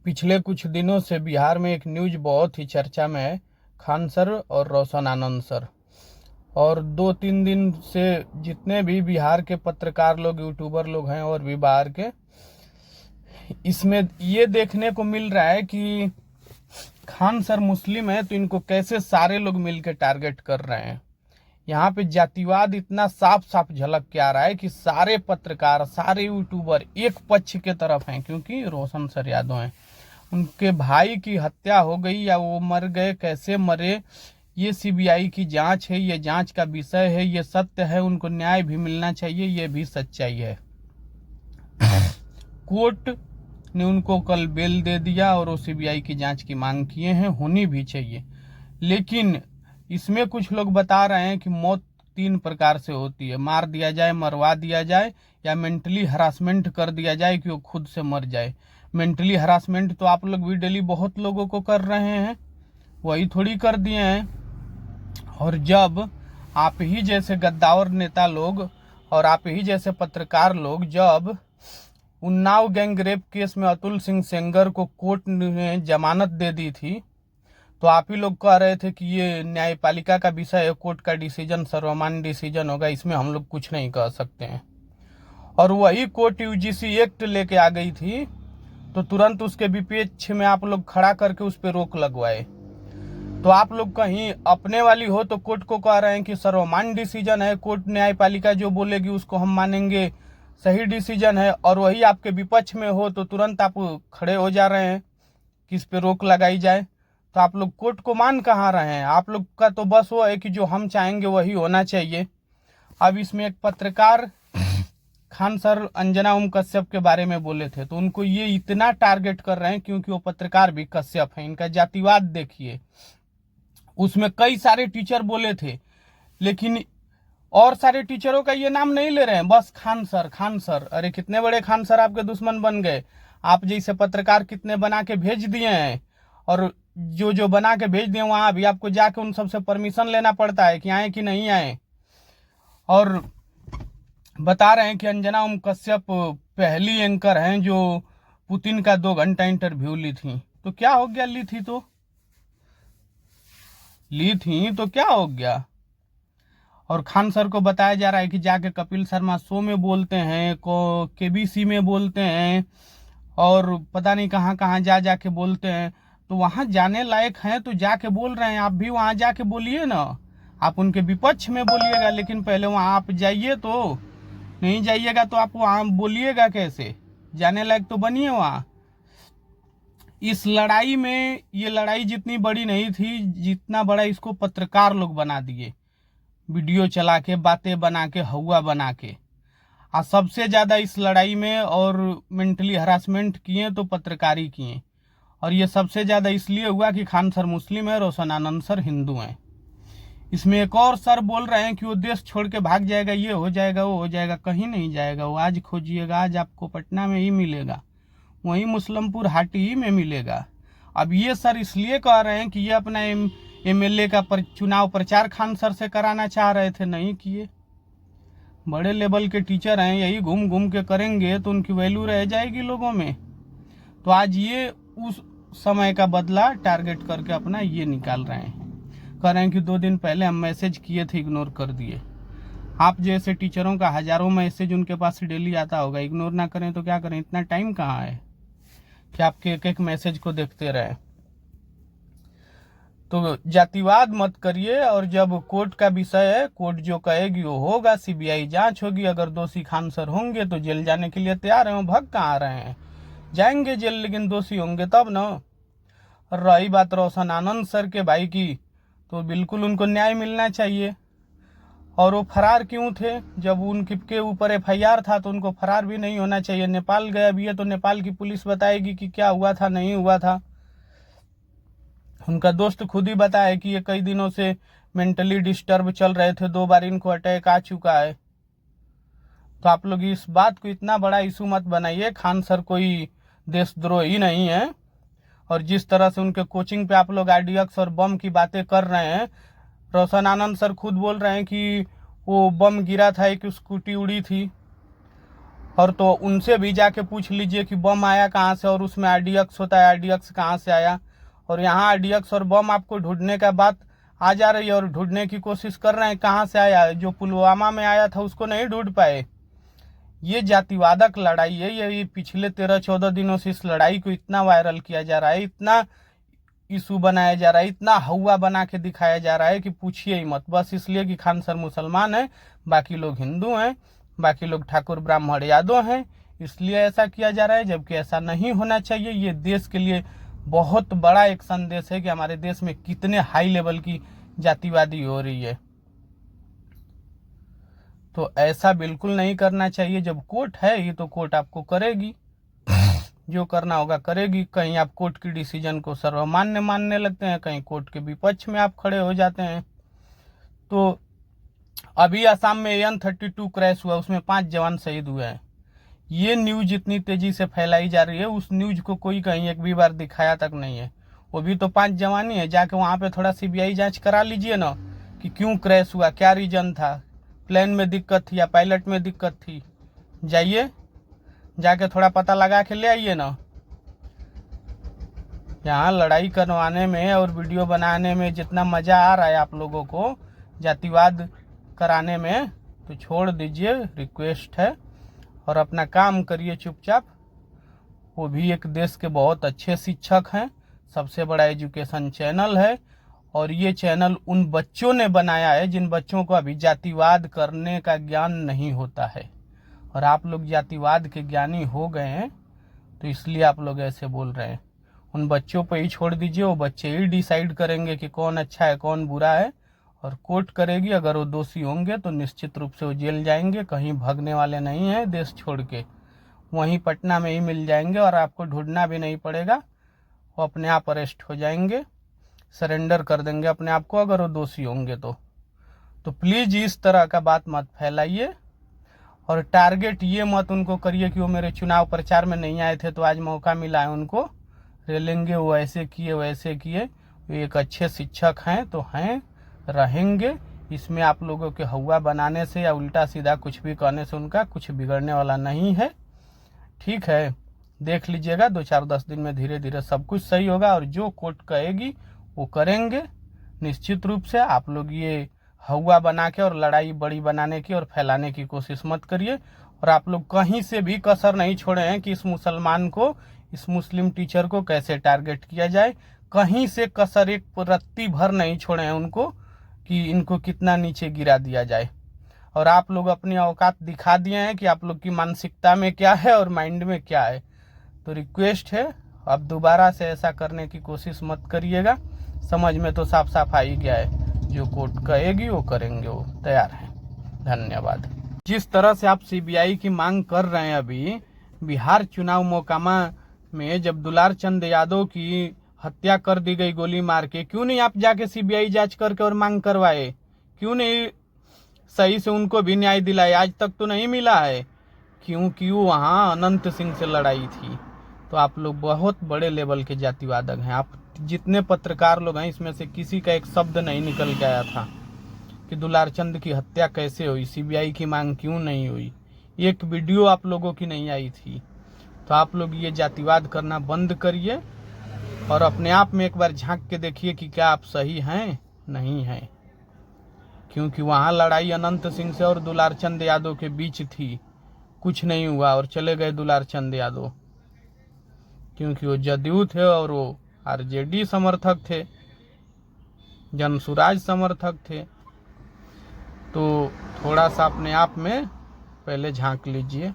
पिछले कुछ दिनों से बिहार में एक न्यूज बहुत ही चर्चा में है, खान सर और रोशन आनंद सर। और 2-3 दिन से जितने भी बिहार के पत्रकार लोग, यूट्यूबर लोग हैं और भी बाहर के, इसमें ये देखने को मिल रहा है कि खान सर मुस्लिम है तो इनको कैसे सारे लोग मिलकर टारगेट कर रहे हैं। यहाँ पे जातिवाद इतना साफ साफ झलक के आ रहा है कि सारे पत्रकार, सारे यूट्यूबर एक पक्ष के तरफ हैं, क्योंकि रोशन सर यादव हैं। उनके भाई की हत्या हो गई या वो मर गए, कैसे मरे, ये सीबीआई की जांच है, ये जांच का विषय है, ये सत्य है, उनको न्याय भी मिलना चाहिए, ये भी सच्चाई है। कोर्ट ने उनको कल बेल दे दिया और वो सीबीआई की जांच की मांग किए हैं, होनी भी चाहिए। लेकिन इसमें कुछ लोग बता रहे हैं कि मौत 3 प्रकार से होती है, मार दिया जाए, मरवा दिया जाए, या मेंटली हरासमेंट कर दिया जाए कि वो खुद से मर जाए। मेंटली हरासमेंट तो आप लोग भी डेली बहुत लोगों को कर रहे हैं, वही थोड़ी कर दिए हैं। और जब आप ही जैसे गद्दावर नेता लोग और आप ही जैसे पत्रकार लोग, जब उन्नाव गैंग रेप केस में अतुल सिंह सेंगर को कोर्ट ने जमानत दे दी थी, तो आप ही लोग कह रहे थे कि ये न्यायपालिका का विषय है, कोर्ट का डिसीजन सर्वमान्य डिसीजन होगा, इसमें हम लोग कुछ नहीं कह सकते हैं। और वही कोर्ट यूजीसी एक्ट लेके आ गई थी, तो तुरंत उसके विपक्ष में आप लोग खड़ा करके उस पर रोक लगवाए। तो आप लोग कहीं अपने वाली हो तो कोर्ट को कह रहे हैं कि सर्वमान्य डिसीजन है, कोर्ट न्यायपालिका जो बोलेगी उसको हम मानेंगे, सही डिसीजन है। और वही आपके विपक्ष में हो तो तुरंत आप खड़े हो जा रहे हैं कि इस पे रोक लगाई जाए। तो आप लोग कोर्ट को मान कहाँ रहे हैं? आप लोग का तो बस वो है कि जो हम चाहेंगे वही होना चाहिए। अब इसमें एक पत्रकार खान सर अंजना ओम कश्यप के बारे में बोले थे, तो उनको ये इतना टारगेट कर रहे हैं क्योंकि वो पत्रकार भी कश्यप हैं। इनका जातिवाद देखिए। उसमें कई सारे टीचर बोले थे, लेकिन और सारे टीचरों का ये नाम नहीं ले रहे हैं, बस खान सर, खान सर। अरे कितने बड़े खान सर आपके दुश्मन बन गए। आप जैसे पत्रकार कितने बना के भेज दिए हैं, और जो जो बना के भेज दिए वहां भी आपको जाके उन सबसे परमिशन लेना पड़ता है कि आए कि नहीं आए। और बता रहे हैं कि अंजना ओम कश्यप पहली एंकर हैं जो पुतिन का 2 घंटा इंटरव्यू ली थी। तो क्या हो गया, ली थी तो क्या हो गया। और खान सर को बताया जा रहा है कि जाके कपिल शर्मा शो में बोलते हैं, को केबीसी में बोलते हैं, और पता नहीं कहाँ कहाँ जाके बोलते हैं। तो वहां जाने लायक हैं तो जाके बोल रहे हैं, आप भी वहां जाके बोलिए ना। आप उनके विपक्ष में बोलिएगा, लेकिन पहले वहां आप जाइए। तो नहीं जाइएगा तो आप वहां बोलिएगा कैसे? जाने लायक तो बनिए वहां। इस लड़ाई में, ये लड़ाई जितनी बड़ी नहीं थी जितना बड़ा इसको पत्रकार लोग बना दिए, वीडियो चला के, बातें बना के, हवा बना के। और सबसे ज्यादा इस लड़ाई में और मेंटली हरासमेंट किए तो पत्रकारी किए। और ये सबसे ज्यादा इसलिए हुआ कि खान सर मुस्लिम है, रोशन आनंद सर हिंदू हैं। इसमें एक और सर बोल रहे हैं कि वो देश छोड़ के भाग जाएगा, ये हो जाएगा, वो हो जाएगा। कहीं नहीं जाएगा वो। आज खोजिएगा, आज आपको पटना में ही मिलेगा, वहीं मुस्लिमपुर हाटी ही में मिलेगा। अब ये सर इसलिए कह रहे हैं कि ये अपना एमएलए का चुनाव प्रचार खान सर से कराना चाह रहे थे, नहीं किए। बड़े लेवल के टीचर हैं, यही घूम घूम के करेंगे तो उनकी वैल्यू रह जाएगी लोगों में। तो आज ये उस समय का बदला टारगेट करके अपना ये निकाल रहे हैं। कह रहे हैं कि 2 दिन पहले हम मैसेज किए थे, इग्नोर कर दिए। आप जैसे टीचरों का हजारों मैसेज उनके पास डेली आता होगा, इग्नोर ना करें तो क्या करें? इतना टाइम कहाँ है कि आपके एक एक मैसेज को देखते रहे। तो जातिवाद मत करिए। और जब कोर्ट का विषय है, कोर्ट जो कहेगी वो होगा, सीबीआई जांच होगी। अगर दोषी खान सर होंगे तो जेल जाने के लिए तैयार हैं, भग कहाँ रहे हैं? जाएंगे जेल, लेकिन दोषी होंगे तब ना। और रही बात रोशन आनंद सर के भाई की, तो बिल्कुल उनको न्याय मिलना चाहिए। और वो फरार क्यों थे? जब उनके ऊपर एफआईआर था तो उनको फरार भी नहीं होना चाहिए। नेपाल गया भी है तो नेपाल की पुलिस बताएगी कि क्या हुआ था, नहीं हुआ था। उनका दोस्त खुद ही बताया कि ये कई दिनों से मेंटली डिस्टर्ब चल रहे थे, 2 बार इनको अटैक आ चुका है। तो आप लोग इस बात को इतना बड़ा इशू मत बनाइए। खान सर कोई देशद्रोही नहीं है। और जिस तरह से उनके कोचिंग पे आप लोग आरडीएक्स और बम की बातें कर रहे हैं, रोशन आनंद सर खुद बोल रहे हैं कि वो बम गिरा था, एक स्कूटी उड़ी थी। और तो उनसे भी जाके पूछ लीजिए कि बम आया कहाँ से और उसमें RDX होता है, RDX कहाँ से आया। और यहाँ RDX और बम आपको ढूंढने का बात आ जा रही है और ढूंढने की कोशिश कर रहे हैं कहाँ से आया। जो पुलवामा में आया था उसको नहीं ढूंढ पाए। ये जातिवादक लड़ाई है। ये पिछले 13-14 दिनों से इस लड़ाई को इतना वायरल किया जा रहा है, इतना इशू बनाया जा रहा है, इतना हवा बना के दिखाया जा रहा है कि पूछिए ही मत। बस इसलिए कि खान सर मुसलमान है, बाकी लोग हिंदू हैं, बाकी लोग ठाकुर ब्राह्मण यादव हैं, इसलिए ऐसा किया जा रहा है, जबकि ऐसा नहीं होना चाहिए। ये देश के लिए बहुत बड़ा एक संदेश है कि हमारे देश में कितने हाई लेवल की जातिवादी हो रही है। तो ऐसा बिल्कुल नहीं करना चाहिए। जब कोर्ट है ये तो कोर्ट आपको करेगी, जो करना होगा करेगी। कहीं आप कोर्ट की डिसीजन को सर्वमान्य मानने लगते हैं, कहीं कोर्ट के विपक्ष में आप खड़े हो जाते हैं। तो अभी असम में AN-32 क्रैश हुआ, उसमें 5 जवान शहीद हुए हैं। ये न्यूज इतनी तेजी से फैलाई जा रही है, उस न्यूज को कोई कहीं एक भी बार दिखाया तक नहीं है। वो भी तो 5 जवान ही है। जाके वहां पे थोड़ा CBI जांच करा लीजिए ना कि क्यों क्रैश हुआ, क्या रीजन था, प्लेन में दिक्कत थी या पायलट में दिक्कत थी। जाइए जाके थोड़ा पता लगा के ले आइए ना। यहाँ लड़ाई करवाने में और वीडियो बनाने में जितना मजा आ रहा है आप लोगों को जातिवाद कराने में, तो छोड़ दीजिए, रिक्वेस्ट है, और अपना काम करिए चुपचाप। वो भी एक देश के बहुत अच्छे शिक्षक हैं, सबसे बड़ा एजुकेशन चैनल है, और ये चैनल उन बच्चों ने बनाया है जिन बच्चों को अभी जातिवाद करने का ज्ञान नहीं होता है। और आप लोग जातिवाद के ज्ञानी हो गए हैं, तो इसलिए आप लोग ऐसे बोल रहे हैं। उन बच्चों पर ही छोड़ दीजिए, वो बच्चे ही डिसाइड करेंगे कि कौन अच्छा है कौन बुरा है, और कोर्ट करेगी। अगर वो दोषी होंगे तो निश्चित रूप से वो जेल जाएंगे, कहीं भागने वाले नहीं हैं देश छोड़ के, वहीं पटना में ही मिल जाएंगे और आपको ढूंढना भी नहीं पड़ेगा। वो अपने आप अरेस्ट हो जाएंगे, सरेंडर कर देंगे अपने आप को अगर वो दोषी होंगे तो प्लीज़ इस तरह का बात मत फैलाइए। और टारगेट ये मत उनको करिए कि वो मेरे चुनाव प्रचार में नहीं आए थे तो आज मौका मिला है उनको रेलेंगे, वो ऐसे किए वैसे किए। वो एक अच्छे शिक्षक हैं तो हैं, रहेंगे। इसमें आप लोगों के हवा बनाने से या उल्टा सीधा कुछ भी कहने से उनका कुछ बिगड़ने वाला नहीं है। ठीक है, देख लीजिएगा 2-4-10 दिन में धीरे धीरे सब कुछ सही होगा, और जो कोर्ट कहेगी वो करेंगे निश्चित रूप से। आप लोग ये हवा बना के और लड़ाई बड़ी बनाने की और फैलाने की कोशिश मत करिए। और आप लोग कहीं से भी कसर नहीं छोड़े हैं कि इस मुसलमान को, इस मुस्लिम टीचर को कैसे टारगेट किया जाए। कहीं से कसर एक रत्ती भर नहीं छोड़े हैं उनको कि इनको कितना नीचे गिरा दिया जाए। और आप लोग अपनी औकात दिखा दिए हैं कि आप लोग की मानसिकता में क्या है और माइंड में क्या है। तो रिक्वेस्ट है, अब दोबारा से ऐसा करने की कोशिश मत करिएगा। समझ में तो साफ साफ आ ही गया है, जो कोर्ट कहेगी वो करेंगे, वो तैयार है। धन्यवाद। जिस तरह से आप CBI की मांग कर रहे हैं, अभी बिहार चुनाव मोकामा में जब दुलार चंद यादव की हत्या कर दी गई गोली मार के, क्यों नहीं आप जाके CBI जांच करके और मांग करवाए? क्यों नहीं सही से उनको भी न्याय दिलाए? आज तक तो नहीं मिला है, क्योंकि वहाँ अनंत सिंह से लड़ाई थी। तो आप लोग बहुत बड़े लेवल के जातिवादक हैं। आप जितने पत्रकार लोग हैं इसमें से किसी का एक शब्द नहीं निकल के आया था कि दुलार चंद की हत्या कैसे हुई, CBI की मांग क्यों नहीं हुई, एक वीडियो आप लोगों की नहीं आई थी। तो आप लोग ये जातिवाद करना बंद करिए और अपने आप में एक बार झांक के देखिए कि क्या आप सही हैं नहीं हैं। क्योंकि वहाँ लड़ाई अनंत सिंह से और दुलार चंद यादव के बीच थी, कुछ नहीं हुआ और चले गए दुलार चंद यादव, क्योंकि वो जदयू थे और वो RJD समर्थक थे, जनसुराज समर्थक थे। तो थोड़ा सा अपने आप में पहले झांक लीजिए।